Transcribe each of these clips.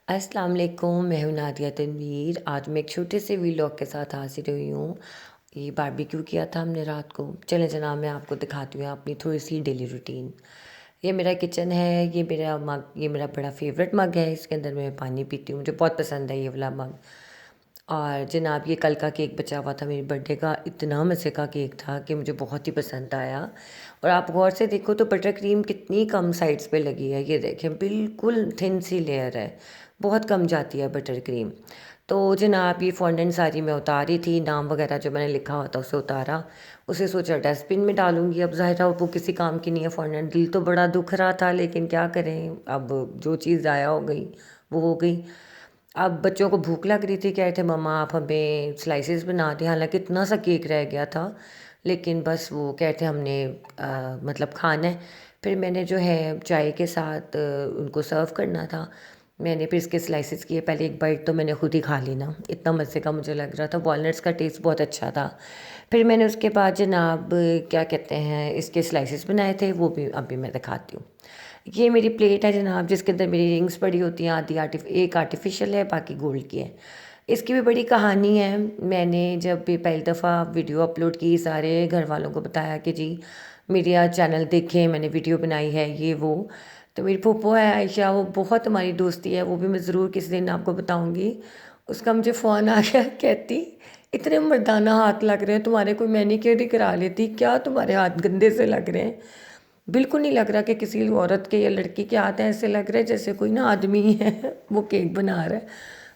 अस्सलाम वालेकुम, मैं हूँ नादिया तनवीर। आज मैं एक छोटे से व्लॉग के साथ हाज़िर हुई हूँ। ये बारबेक्यू किया था हमने रात को। चलें जनाब, मैं आपको दिखाती हूँ अपनी थोड़ी-सी डेली रूटीन। ये मेरा किचन है, ये मेरा मग, ये मेरा बड़ा फ़ेवरेट मग है, इसके अंदर मैं पानी पीती हूँ, मुझे बहुत पसंद है ये वाला मग। और जनाब ये कल का केक बचा हुआ था मेरे बर्थडे का, इतना मज़े का केक था कि मुझे बहुत ही पसंद आया। और आप गौर से देखो तो बटर क्रीम कितनी कम साइड्स पे लगी है, ये देखें बिल्कुल थिन सी लेयर है, बहुत कम जाती है बटर क्रीम। तो जनाब ये फॉन्डेंट सारी मैं उतारी थी, नाम वगैरह जो मैंने लिखा हुआ था उसे उतारा, उसे सोचा डस्टबिन में डालूंगी। अब ज़ाहिर है वो किसी काम की नहीं है फॉन्डेंट, दिल तो बड़ा दुख रहा था लेकिन क्या करें, अब जो चीज़ ज़ाया हो गई वो हो गई। अब बच्चों को भूख लग रही थी, कह रहे थे मम्मा आप हमें स्लाइसेस बना दें, हालांकि इतना सा केक रह गया था लेकिन बस वो कहते हमने मतलब खाना है। फिर मैंने जो है चाय के साथ उनको सर्व करना था। मैंने फिर इसके स्लाइसेस किए, पहले एक बाइट तो मैंने खुद ही खा ली ना, इतना मज़े का मुझे लग रहा था, वॉलनट्स का टेस्ट बहुत अच्छा था। फिर मैंने उसके बाद जनाब क्या कहते हैं इसके स्लाइसेस बनाए थे, वो भी अभी मैं दिखाती हूँ। ये मेरी प्लेट है जनाब, जिसके अंदर मेरी रिंग्स पड़ी होती हैं, आधी एक आर्टिफिशियल है बाकी गोल्ड की है। इसकी भी बड़ी कहानी है। मैंने जब भी पहली दफ़ा वीडियो अपलोड की, सारे घर वालों को बताया कि जी मेरा चैनल देखें, मैंने वीडियो बनाई है ये वो। तो मेरी फूफो है आयशा, वो बहुत हमारी दोस्ती है, वो भी मैं ज़रूर किसी दिन आपको बताऊँगी। उसका मुझे फ़ोन आ गया, कहती इतने मर्दाना हाथ लग रहे हैं तुम्हारे, कोई मैनिक्योर ही करा लेती, क्या तुम्हारे हाथ गंदे से लग रहे हैं। बिल्कुल नहीं लग रहा कि किसी औरत के या लड़की के हाथ हैं, ऐसे लग रहा है जैसे कोई ना आदमी है वो केक बना रहा है।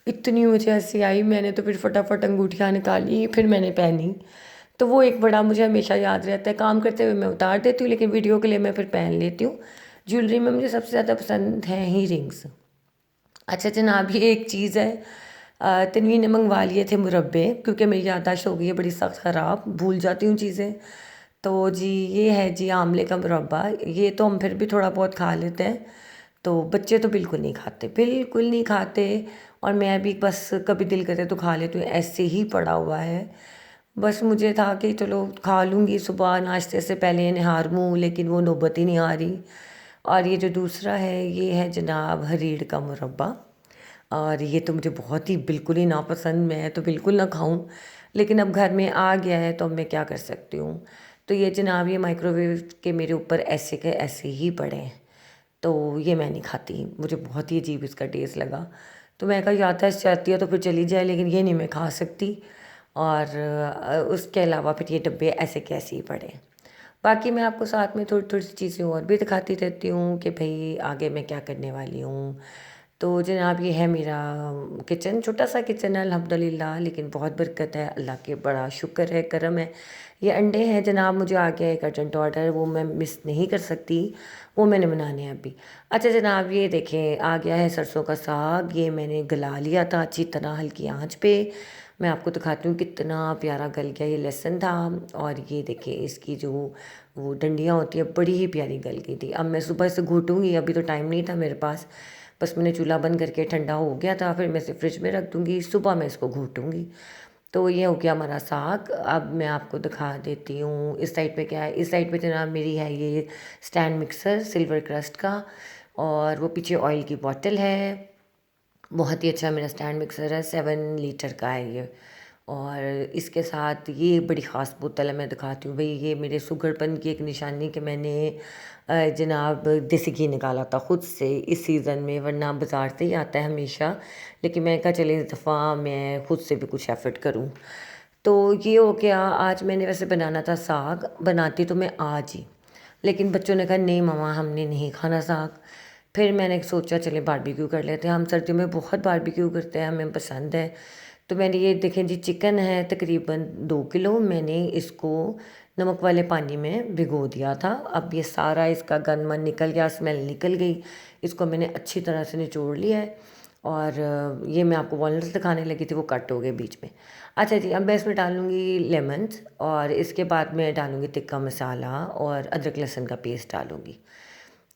इतनी मुझे हंसी आई, मैंने तो फिर फटाफट अंगूठियाँ निकाली, फिर मैंने पहनी। तो वो एक बड़ा मुझे हमेशा याद रहता है, काम करते हुए मैं उतार देती हूँ लेकिन वीडियो के लिए मैं फिर पहन लेती हूँ। ज्वेलरी में मुझे सबसे ज़्यादा पसंद है ही रिंग्स। अच्छा जनाब ये एक चीज़ है, तन्वीर ने मंगवा लिए थे मुरब्बे, क्योंकि मेरी याददाश्त हो गई है बड़ी सख्त ख़राब, भूल जाती हूँ चीज़ें। तो जी ये है जी आंवले का मुरब्बा, ये तो हम फिर भी थोड़ा बहुत खा लेते हैं, तो बच्चे तो बिल्कुल नहीं खाते, बिल्कुल नहीं खाते। और मैं भी बस कभी दिल करे तो खा लेती हूँ, ऐसे ही पड़ा हुआ है। बस मुझे था कि चलो खा लूँगी सुबह नाश्ते से पहले निहार मुँह, लेकिन वो नौबत ही नहीं आ रही। और ये जो दूसरा है ये है जनाब हरीड़ का मुरब्बा, और ये तो मुझे बहुत ही बिल्कुल ही नापसंद, मैं तो बिल्कुल ना खाऊं, लेकिन अब घर में आ गया है तो अब मैं क्या कर सकती हूँ। तो ये जनाब ये माइक्रोवेव के मेरे ऊपर ऐसे के ऐसे ही पड़े हैं, तो ये मैं नहीं खाती, मुझे बहुत ही अजीब इसका टेस्ट लगा। तो मैं कहा याददाश्त चाहती है तो फिर चली जाए, लेकिन ये नहीं मैं खा सकती। और उसके अलावा फिर ये डब्बे ऐसे के ऐसे ही पड़े हैं। बाकी मैं आपको साथ में थोड़ी थोड़ी सी चीज़ें और भी दिखाती रहती हूँ कि भाई आगे मैं क्या करने वाली हूँ। तो जनाब ये है मेरा किचन, छोटा सा किचन है अल्हम्दुलिल्लाह, लेकिन बहुत बरकत है, अल्लाह के बड़ा शुक्र है, करम है। ये अंडे हैं जनाब, मुझे आ गया एक अर्जेंट ऑर्डर, वो मैं मिस नहीं कर सकती, वो मैंने बनाने हैं अभी। अच्छा जनाब ये देखें आ गया है सरसों का साग, ये मैंने गला लिया था अच्छी तरह हल्की आंच पे। मैं आपको दिखाती हूँ कितना प्यारा गल गया, ये लहसुन था। और ये देखिए इसकी जो वो डंडियाँ होती है बड़ी ही प्यारी गल गई थी। अब मैं सुबह से घूटूंगी, अभी तो टाइम नहीं था मेरे पास, बस मैंने चूल्हा बंद करके ठंडा हो गया था, फिर मैं इसे फ्रिज में रख दूँगी, सुबह मैं इसको घूटूँगी। तो ये हो गया हमारा साग। अब मैं आपको दिखा देती हूँ इस साइड पे क्या है। इस साइड पे जनाब मेरी है ये स्टैंड मिक्सर सिल्वर क्रस्ट का, और वो पीछे ऑयल की बॉटल है। बहुत ही अच्छा मेरा स्टैंड मिक्सर है, 7 लीटर का है ये। और इसके साथ ये बड़ी ख़ास बोतल है, मैं दिखाती हूँ भाई, ये मेरे सुगरपन की एक निशानी कि मैंने जनाब देसी घी निकाला था खुद से इस सीज़न में, वरना बाज़ार से ही आता है हमेशा, लेकिन मैं कहा चले इस दफ़ा मैं खुद से भी कुछ एफर्ट करूँ। तो ये हो गया। आज मैंने वैसे बनाना था साग, बनाती तो मैं आज ही, लेकिन बच्चों ने कहा नहीं मम्मा हमने नहीं खाना साग। फिर मैंने सोचा चले बारबेक्यू कर लेते हैं, हम सर्दियों में बहुत बारबेक्यू करते हैं, हमें पसंद है। तो मैंने ये देखें जी चिकन है तकरीबन 2 किलो, मैंने इसको नमक वाले पानी में भिगो दिया था। अब ये सारा इसका गंदमन निकल गया, स्मेल निकल गई, इसको मैंने अच्छी तरह से निचोड़ लिया है। और ये मैं आपको वॉलनट्स दिखाने लगी थी, वो कट हो गए बीच में। अच्छा जी अब मैं इसमें डालूँगी लेमन्स, और इसके बाद मैं डालूँगी तिक्का मसाला और अदरक लहसुन का पेस्ट डालूँगी।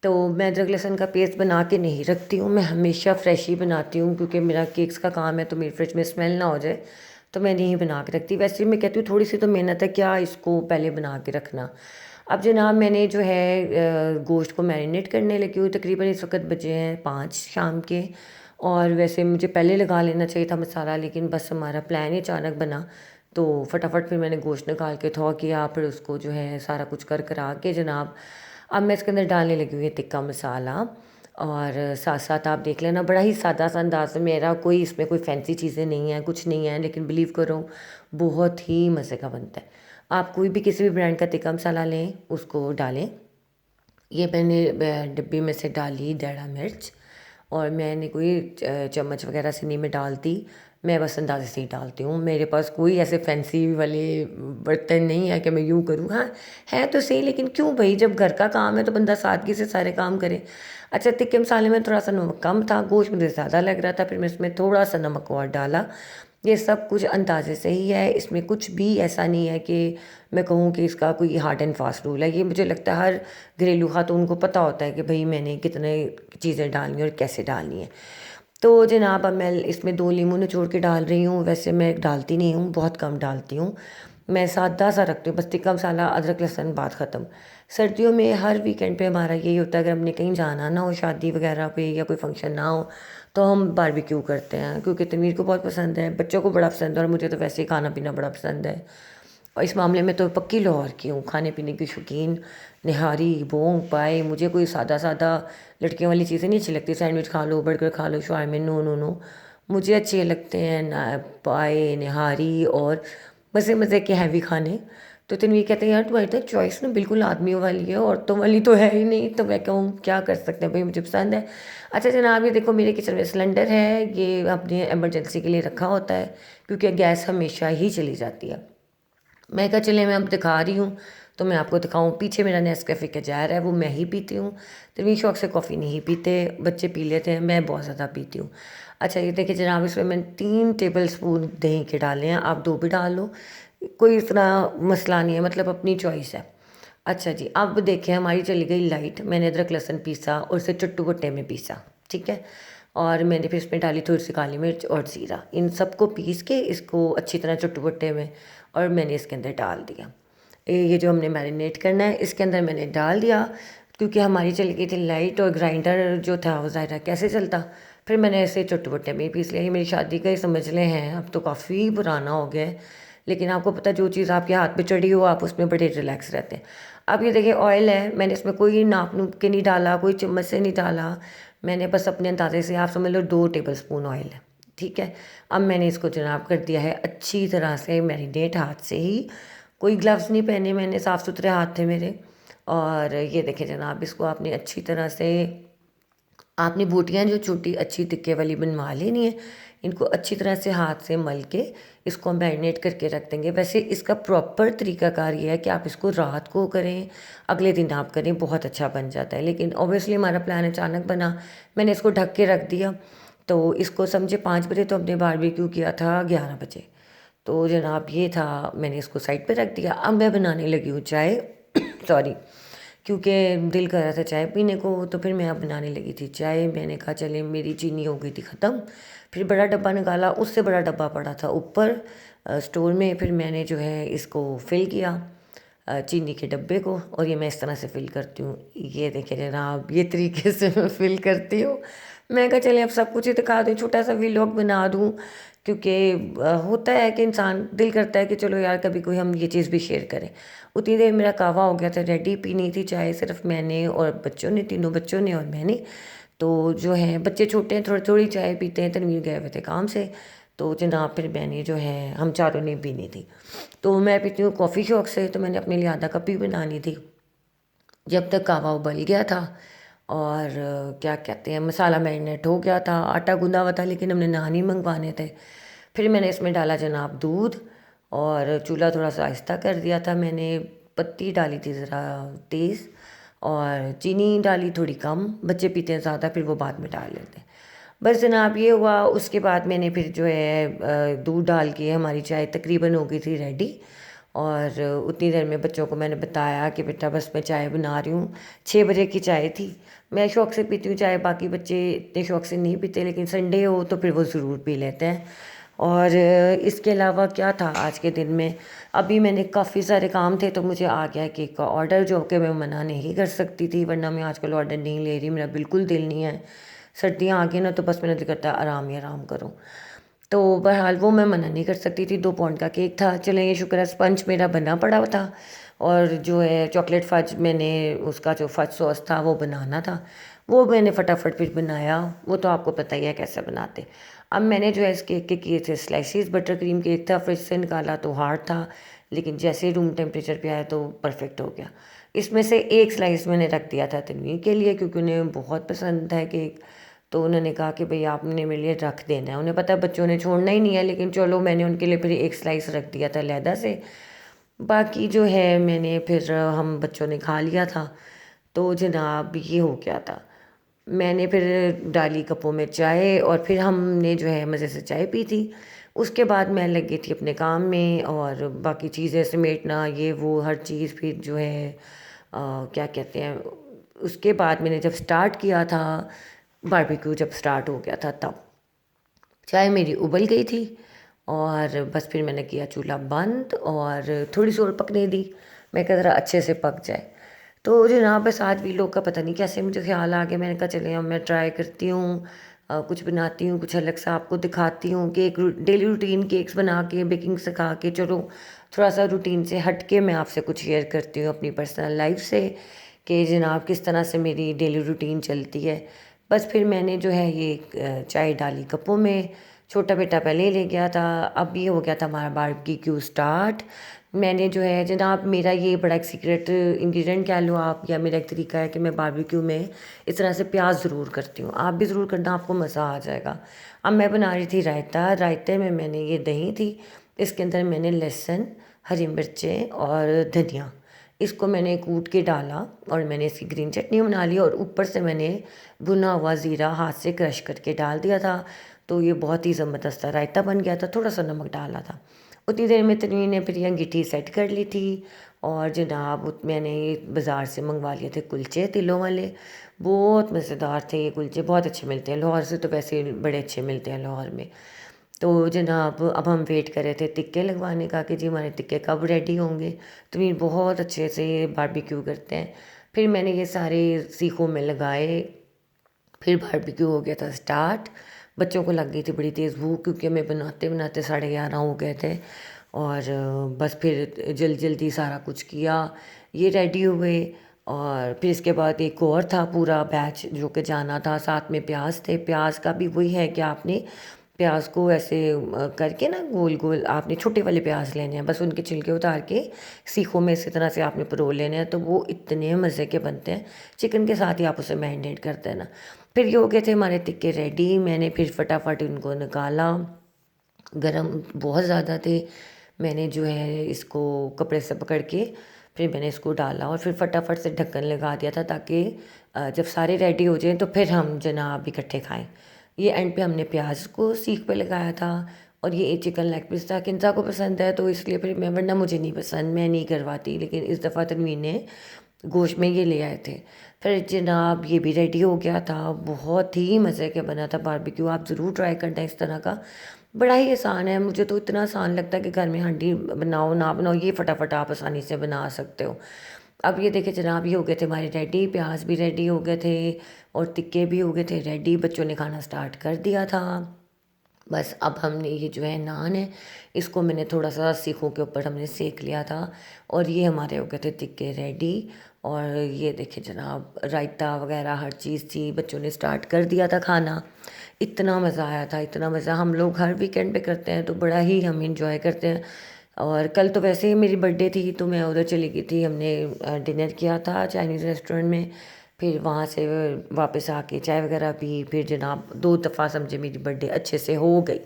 तो मैं अदरक लहसुन का पेस्ट बना के नहीं रखती हूँ, मैं हमेशा फ्रेश ही बनाती हूँ, क्योंकि मेरा केक्स का काम है तो मेरी फ्रिज में स्मेल ना हो जाए, तो मैं नहीं बना के रखती। वैसे मैं कहती हूँ थोड़ी सी तो मेहनत है, क्या इसको पहले बना के रखना। अब जनाब मैंने जो है गोश्त को मैरिनेट करने लगी हूँ, तकरीबन इस वक्त बजे हैं 5 शाम के। और वैसे मुझे पहले लगा लेना चाहिए था मसाला, लेकिन बस हमारा प्लान ही अचानक बना, तो फटाफट फिर मैंने गोश्त निकाल के धो किया, फिर उसको जो है सारा कुछ कर करा के जनाब अब मैं इसके अंदर डालने लगी हुई है टिक्का मसाला। और साथ साथ आप देख लेना, बड़ा ही सादा सा अंदाज है मेरा, कोई इसमें कोई फैंसी चीज़ें नहीं हैं, कुछ नहीं है, लेकिन बिलीव करो बहुत ही मज़े का बनता है। आप कोई भी किसी भी ब्रांड का टिक्का मसाला लें, उसको डालें। ये मैंने डिब्बी में से डाली डेढ़ा मिर्च, और मैंने कोई चम्मच वगैरह से नहीं मैं डालती, मैं बस अंदाजे से ही डालती हूँ। मेरे पास कोई ऐसे फैंसी वाले बर्तन नहीं है कि मैं यूँ करूँ। हाँ, है तो सही, लेकिन क्यों भाई, जब घर का काम है तो बंदा सादगी से सारे काम करे। अच्छा, टिक्के मसाले में थोड़ा सा नमक कम था, गोश्त मुझे ज़्यादा लग रहा था, फिर मैं इसमें थोड़ा सा नमक और डाला। ये सब कुछ अंदाजे से ही है, इसमें कुछ भी ऐसा नहीं है कि मैं कहूँ कि इसका कोई हार्ड एंड फास्ट रूल है। ये मुझे लगता है हर घरेलू खातून को पता होता है कि भाई मैंने कितने चीज़ें डालनी है और कैसे डालनी है। तो जनाब अब मैं इसमें 2 नींबू निचोड़ के डाल रही हूँ। वैसे मैं डालती नहीं हूँ, बहुत कम डालती हूँ, मैं सादा सा रखती हूँ, बस टिक्का मसाला अदरक लहसुन बात ख़त्म। सर्दियों में हर वीकेंड पे हमारा यही होता है, अगर हमने कहीं जाना ना हो, शादी वगैरह पे या कोई फंक्शन ना हो, तो हम बारबेक्यू करते हैं, क्योंकि तनवीर को बहुत पसंद है, बच्चों को बड़ा पसंद है, और मुझे तो वैसे ही खाना पीना बड़ा पसंद है। और इस मामले में तो पक्की लाहौर की हूँ, खाने पीने की शौकीन। निहारी, बोंग, पाए, मुझे कोई सादा सादा लड़कियों वाली चीज़ें नहीं अच्छी लगती। सैंडविच खा लो, बर्गर खा लो, शाwarma, नो नो नो, मुझे अच्छे लगते हैं ना पाए, निहारी और मज़े मज़े के हैवी खाने। तो तनवीर कहते हैं यार तुम्हारी तो चॉइस ना बिल्कुल आदमियों वाली है, औरतों वाली तो है ही नहीं। तो मैं कहूँ क्या कर सकते हैं भाई, मुझे पसंद है। अच्छा जनाब, ये देखो मेरे किचन में सिलेंडर है, ये अपने एमरजेंसी के लिए रखा होता है, क्योंकि गैस हमेशा ही चली जाती है। मैं कहा चले मैं अब दिखा रही हूँ तो मैं आपको दिखाऊँ। पीछे मेरा नेस्कैफ़े का जार है, वो मैं ही पीती हूँ। तनवीर शौक से कॉफ़ी नहीं पीते, बच्चे पी लेते हैं, मैं बहुत ज़्यादा पीती हूँ। अच्छा ये देखिए जनाब, इसमें मैंने 3 टेबल स्पून दही के डाले हैं, आप 2 भी डाल लो, कोई इतना मसला नहीं है, मतलब अपनी चॉइस है। अच्छा जी, अब देखें हमारी चली गई लाइट, मैंने अदरक लहसुन पीसा और इसे चट्टू बट्टे में पीसा, ठीक है। और मैंने फिर इसमें डाली थोड़ी सी काली मिर्च और ज़ीरा, इन सबको पीस के इसको अच्छी तरह चट्टू बट्टे में, और मैंने इसके अंदर डाल दिया। ये जो हमने मैरिनेट करना है इसके अंदर मैंने डाल दिया, क्योंकि हमारी चली गई थी लाइट और ग्राइंडर जो था वो ज़ाहिर है कैसे चलता। फिर मैंने ऐसे चट्टू बट्टे में ही पीस लिया। ये मेरी शादी का ही समझ लें हैं, अब तो काफ़ी पुराना हो गया है, लेकिन आपको पता है जो चीज़ आपके हाथ पे चढ़ी हो आप उसमें बड़े रिलैक्स रहते हैं। अब ये देखिए ऑयल है, मैंने इसमें कोई नाप नूप के नहीं डाला, कोई चम्मच से नहीं डाला, मैंने बस अपने अंदाजे से, आप समझ लो 2 टेबल स्पून ऑयल है, ठीक है। अब मैंने इसको जनाब कर दिया है अच्छी तरह से मैरिनेट, हाथ से ही, कोई ग्लव्स नहीं पहने मैंने, साफ़ सुथरे हाथ थे मेरे। और ये देखिए जनाब, इसको आपने अच्छी तरह से, आपने बोटियाँ जो छोटी अच्छी टिक्के वाली बनवा लेनी है, इनको अच्छी तरह से हाथ से मल के इसको मैरिनेट करके रख देंगे। वैसे इसका प्रॉपर तरीकाकार ये है कि आप इसको रात को करें, अगले दिन आप करें, बहुत अच्छा बन जाता है। लेकिन ऑब्वियसली हमारा प्लान अचानक बना, मैंने इसको ढक के रख दिया, तो इसको समझे 5 बजे तो हमने बारबेक्यू किया था 11 बजे। तो जनाब ये था, मैंने इसको साइड पे रख दिया। अब मैं बनाने लगी हूँ चाय सॉरी, क्योंकि दिल कर रहा था चाय पीने को, तो फिर मैं अब बनाने लगी थी चाय। मैंने कहा चले, मेरी चीनी हो गई थी ख़त्म, फिर बड़ा डब्बा निकाला, उससे बड़ा डब्बा पड़ा था ऊपर स्टोर में, फिर मैंने जो है इसको फिल किया चीनी के डब्बे को, और ये मैं इस तरह से फिल करती हूँ। ये देखिए जनाब, ये तरीके से मैं फिल करती हूँ। मैं कहा चले अब सब कुछ ही दिखा दूँ, छोटा सा व्लॉग बना दूँ, क्योंकि होता है कि इंसान दिल करता है कि चलो यार कभी कोई हम ये चीज़ भी शेयर करें। उतनी देर मेरा कहवा हो गया था रेडी, पीनी थी चाय सिर्फ मैंने और बच्चों ने, तीनों बच्चों ने और मैंने। तो जो है बच्चे छोटे हैं, थोड़ी थोड़ी चाय पीते हैं, तनवीर गए हुए थे काम से, तो जनाब फिर मैंने जो है, हम चारों ने पीनी थी। तो मैं पीती हूँ कॉफ़ी शौक से, तो मैंने अपने लिए आधा कप ही बनानी थी। जब तक कहवा उबल गया था और क्या कहते हैं, मसाला मैरिनेट हो गया था, आटा गूंदा हुआ था, लेकिन हमने नान ही मंगवाने थे। फिर मैंने इसमें डाला जनाब दूध, और चूल्हा थोड़ा सा आहिस्ता कर दिया था मैंने, पत्ती डाली थी ज़रा तेज़, और चीनी डाली थोड़ी कम, बच्चे पीते हैं ज़्यादा, फिर वो बाद में डाल लेते हैं। बस जनाब ये हुआ, उसके बाद मैंने फिर जो है दूध डाल के हमारी चाय तकरीबन हो गई थी रेडी। और उतनी देर में बच्चों को मैंने बताया कि बेटा बस मैं चाय बना रही हूँ। 6 बजे की चाय थी, मैं शौक़ से पीती हूँ चाय, बाकी बच्चे इतने शौक़ से नहीं पीते, लेकिन संडे हो तो फिर वो ज़रूर पी लेते हैं। और इसके अलावा क्या था आज के दिन में, अभी मैंने काफ़ी सारे काम थे, तो मुझे आ गया केक का ऑर्डर, जो कि मैं मना नहीं कर सकती थी, वरना मैं आजकल ऑर्डर नहीं ले रही, मेरा बिल्कुल दिल नहीं है। सर्दियाँ आ गई ना तो बस मेरा दिल करता है आराम ही आराम करो। तो बहरहाल वो मैं मना नहीं कर सकती थी, 2 पाउंड का केक था, चलें ये शुक्र है स्पंज मेरा बना पड़ा था। और जो है चॉकलेट फज मैंने उसका जो फज सॉस था वो बनाना था, वो मैंने फटाफट फिर बनाया। वो तो आपको पता ही है कैसे बनाते। अब मैंने जो है इस केक के किए थे स्लाइसिस, बटर क्रीम केक था, फ्रिज से निकाला तो हार्ड था, लेकिन जैसे रूम टेम्परेचर पे आया तो परफेक्ट हो गया। इसमें से एक स्लाइस मैंने रख दिया था तनवीर के लिए, क्योंकि उन्हें बहुत पसंद है केक। तो उन्होंने कहा कि भई आपने मेरे लिए रख देना है, उन्हें पता है बच्चों ने छोड़ना ही नहीं है, लेकिन चलो मैंने उनके लिए फिर एक स्लाइस रख दिया था अलहदा से। बाकी जो है मैंने फिर हम बच्चों ने खा लिया था। तो जनाब ये हो गया था। मैंने फिर डाली कपों में चाय और फिर हमने जो है मज़े से चाय पी थी। उसके बाद मैं लगी थी अपने काम में और बाकी चीज़ें समेटना ये वो हर चीज़। फिर जो है क्या कहते हैं, उसके बाद मैंने जब स्टार्ट किया था बारबेक्यू, जब स्टार्ट हो गया था तब चाय मेरी उबल गई थी और बस फिर मैंने किया चूल्हा बंद और थोड़ी सी और पकने दी। मैं कह रहा अच्छे से पक जाए। तो जनाब बस आज भी लोग का पता नहीं कैसे मुझे ख्याल आ गया, मैंने कहा चले अब मैं ट्राई करती हूँ, कुछ बनाती हूँ, कुछ अलग सा आपको दिखाती हूँ। केक डेली रूटीन केक्स बना के बेकिंग सिखा के चलो थोड़ा सा रूटीन से हट के मैं आपसे कुछ शेयर करती हूँ अपनी पर्सनल लाइफ से कि जनाब किस तरह से मेरी डेली रूटीन चलती है। बस फिर मैंने जो है ये चाय डाली कपों में, छोटा बेटा पहले ले गया था। अब ये हो गया था हमारा बारबेक्यू स्टार्ट। मैंने जो है जनाब मेरा ये बड़ा एक सीक्रेट इंग्रेडिएंट कह लो आप, या मेरा एक तरीका है कि मैं बारबेक्यू में इस तरह से प्याज ज़रूर करती हूँ। आप भी ज़रूर करना, आपको मज़ा आ जाएगा। अब मैं बना रही थी रायता, रायते में मैंने ये दही थी, इसके अंदर मैंने लहसुन, हरी मिर्चें और धनिया, इसको मैंने कूट के डाला और मैंने इसकी ग्रीन चटनी बना ली और ऊपर से मैंने भुना हुआ ज़ीरा हाथ से क्रश करके डाल दिया था। तो ये बहुत ही ज़बरदस्त रायता बन गया था, थोड़ा सा नमक डाला था। उतनी देर में तन्वीर ने फिर अंगीठी सेट कर ली थी। और जनाब मैंने ये बाज़ार से मंगवा लिए थे कुलचे तिलों वाले, बहुत मज़ेदार थे ये कुलचे, बहुत अच्छे मिलते हैं लाहौर से, तो वैसे बड़े अच्छे मिलते हैं लाहौर में। तो जनाब अब हम वेट कर रहे थे टिक्के लगवाने का कि जी हमारे टिक्के कब रेडी होंगे। तो ये बहुत अच्छे से बारबेक्यू करते हैं। फिर मैंने ये सारे सीखों में लगाए, फिर बारबेक्यू हो गया था स्टार्ट। बच्चों को लग गई थी बड़ी तेज़ भूख, क्योंकि हमें बनाते बनाते 11:30 हो गए थे। और बस फिर जल्दी जल्दी सारा कुछ किया, ये रेडी हुए। और फिर इसके बाद एक और था पूरा बैच जो कि जाना था, साथ में प्याज थे। प्याज का भी वही है कि आपने प्याज को ऐसे करके ना गोल गोल आपने छोटे वाले प्याज लेने हैं, बस उनके छिलके उतार के सीखों में इसी तरह से आपने परोल लेने हैं, तो वो इतने मज़े के बनते हैं। चिकन के साथ ही आप उसे मैरिनेट कर देना। फिर ये हो गए थे हमारे टिक्के रेडी। मैंने फिर फटाफट उनको निकाला, गरम बहुत ज़्यादा थे। मैंने जो है इसको कपड़े से पकड़ के फिर मैंने इसको डाला और फिर फटाफट से ढक्कन लगा दिया था, ताकि जब सारे रेडी हो जाएं तो फिर हम जनाब इकट्ठे खाएं। ये एंड पे हमने प्याज को सीख पे लगाया था। और ये चिकन लेग पीस था, किंजा को पसंद है तो इसलिए फिर मैं, वरना मुझे नहीं पसंद, मैं नहीं करवाती, लेकिन इस दफ़ा तनवीर ने गोश्त में ये ले आए थे। फिर जनाब ये भी रेडी हो गया था, बहुत ही मज़े का बना था बारबेक्यू। आप ज़रूर ट्राई करना इस तरह का, बड़ा ही आसान है। मुझे तो इतना आसान लगता है कि घर में हांडी बनाओ ना बनाओ, ये फटाफट आप आसानी से बना सकते हो। अब ये देखिए जनाब ये हो गए थे हमारे रेडी, प्याज भी रेडी हो गए थे और टिक्के भी हो गए थे रेडी। बच्चों ने खाना स्टार्ट कर दिया था। बस अब हमने ये जो है नान है, इसको मैंने थोड़ा सा सीखों के ऊपर हमने सेक लिया था और ये हमारे हो गए थे टिक्के रेडी। और ये देखिए जनाब रायता वगैरह हर चीज़ थी, बच्चों ने स्टार्ट कर दिया था खाना। इतना मज़ा आया था, इतना मज़ा। हम लोग हर वीकेंड पे करते हैं तो बड़ा ही हम इंजॉय करते हैं। और कल तो वैसे ही मेरी बर्थडे थी तो मैं उधर चली गई थी, हमने डिनर किया था चाइनीज़ रेस्टोरेंट में। फिर वहाँ से वापस आके चाय वगैरह पी, फिर जनाब 2 दफ़ा समझे मेरी बर्थडे अच्छे से हो गई।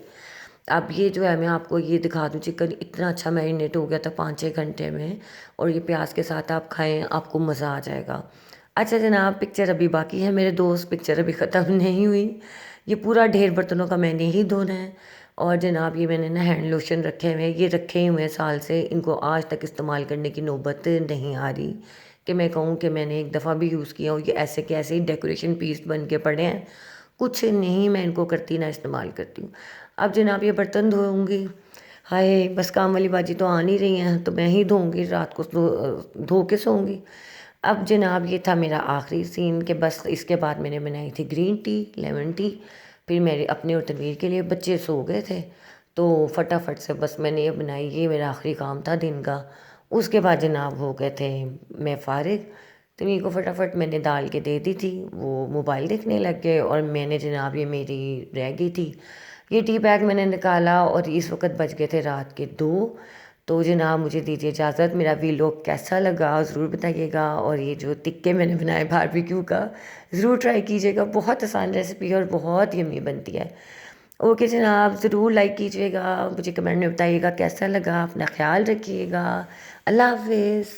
अब ये जो है मैं आपको ये दिखा दूँ, चिकन इतना अच्छा मैरिनेट हो गया था 5-6 घंटे में। और ये प्याज के साथ आप खाएं, आपको मज़ा आ जाएगा। अच्छा जनाब पिक्चर अभी बाकी है मेरे दोस्त, पिक्चर अभी ख़त्म नहीं हुई। ये पूरा ढेर बर्तनों का मैंने ही धोना है। और जनाब ये मैंने ना हैंड लोशन रखे हुए हैं, ये रखे ही हुए हैं साल से, इनको आज तक इस्तेमाल करने की नौबत नहीं आ रही कि मैं कहूँ कि मैंने एक दफ़ा भी यूज़ किया हो। ये ऐसे के ऐसे ही डेकोरेशन पीस बन के पड़े हैं, कुछ नहीं मैं इनको करती ना इस्तेमाल करती हूँ। अब जनाब ये बर्तन धोऊंगी, हाय बस काम वाली बाजी तो आ नहीं रही हैं, तो मैं ही धोऊंगी, रात को धो के सोऊंगी। अब जनाब ये था मेरा आखिरी सीन कि बस इसके बाद मैंने बनाई थी ग्रीन टी, लेमन टी। फिर मेरे अपने और तनवीर के लिए, बच्चे सो गए थे तो फटाफट से बस मैंने ये बनाई, ये मेरा आखिरी काम था दिन का। उसके बाद जनाब हो गए थे मैं फारिग। तनवीर को फटाफट मैंने डाल के दे दी थी, वो मोबाइल देखने लग गए और मैंने जनाब ये मेरी रह गई थी, ये टी बैग मैंने निकाला और इस वक्त बज गए थे रात के 2। तो जनाब मुझे दीजिए इजाज़त, मेरा वीलॉग कैसा लगा ज़रूर बताइएगा, और ये जो टिक्के मैंने बनाए बारबेक्यू का ज़रूर ट्राई कीजिएगा, बहुत आसान रेसिपी है और बहुत यम्मी बनती है। ओके जनाब, ज़रूर लाइक कीजिएगा, मुझे कमेंट में बताइएगा कैसा लगा, अपना ख्याल रखिएगा। अल्लाह हाफिज़।